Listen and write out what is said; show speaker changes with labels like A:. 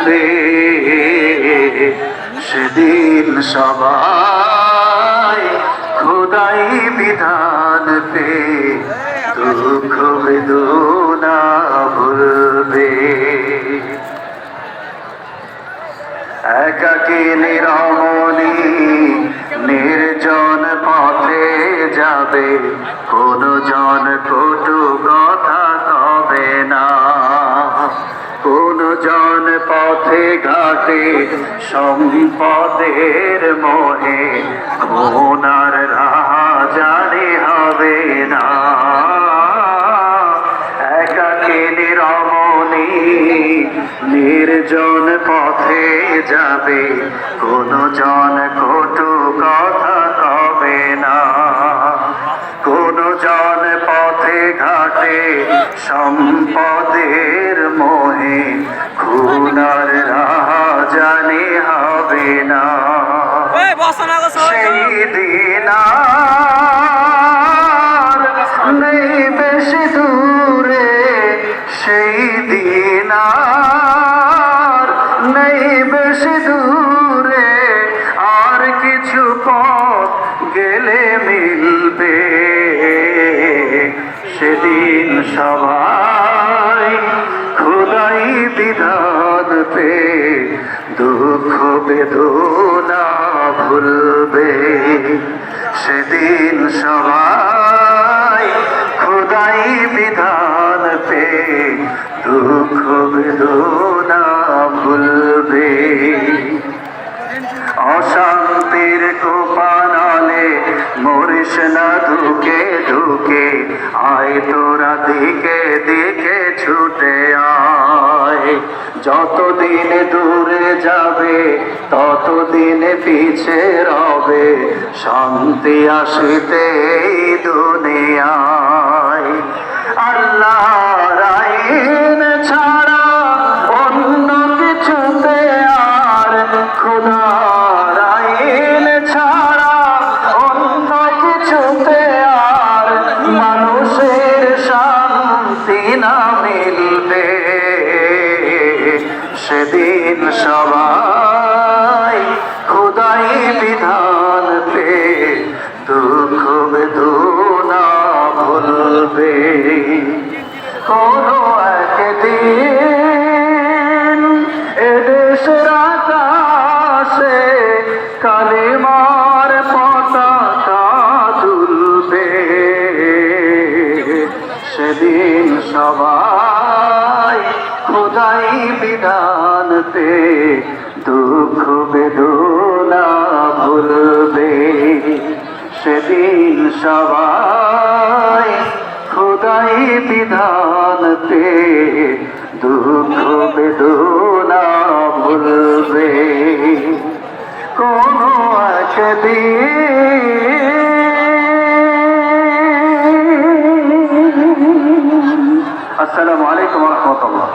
A: ভুলবে, সেদিন সবাই খোদাই বিধান পে দুঃখ বেদনা ভুলবে। একাকী নিরমণি নির্জন পথে যাবে, কোন জন কটু কথা কবে না। কোন জন পথে ঘাটে সম্পদের মোহে, ওনার রাহ জানে হবে না। একাকী নিরমণি নির্জন পথে যাবে, কোন জন কটু কথা কবে না। কোন জন পথে ঘাটে সম্পদের মোহে, খুনার রাহ জানে হবে না। সেই দিন আর নেই বেশি দূরে, সেই দিন আর নেই বেশি দূরে, আর কিছু পথ গেলে মিলবে। সেদিন সবাই খোদাই বিধান পে দুঃখ বেদনা ভুলবে। সেদিন সবাই খোদাই বিধান পে দুঃখ বেদনা ভুলবে। অশান্তির কোপানালে মরিস না ধুকে ধুকে, আয় তোরা দিকে দিকে ছুটে আয়। যতদিন দূরে যাবে ততদিন পিছে রবে, শান্তি আসিতে এই দুনিয়ায়। আল্লাহর আইন ছাড়া অন্য কিছুতে আর, খোদার আইন ছাড়া অন্য কিছুতে আর, মানুষের শান্তি না মিলবে। সেদিন সবাই খোদাই বিধান পে দুঃখ বেদনা ভুলবে। কোন একদিন এদেশের আকাশে কালিমার পতাকা দুলবে। সেদিন সবাই খোদাই বিধান পে দুঃখ বেদনা ভুলবে। সেদিন সবাই খোদাই বিধান পে দুঃখ বেদনা ভুলবে। কোন একদিন। আসসালামু আলাইকুম ওয়া রাহমাতুল্লাহ।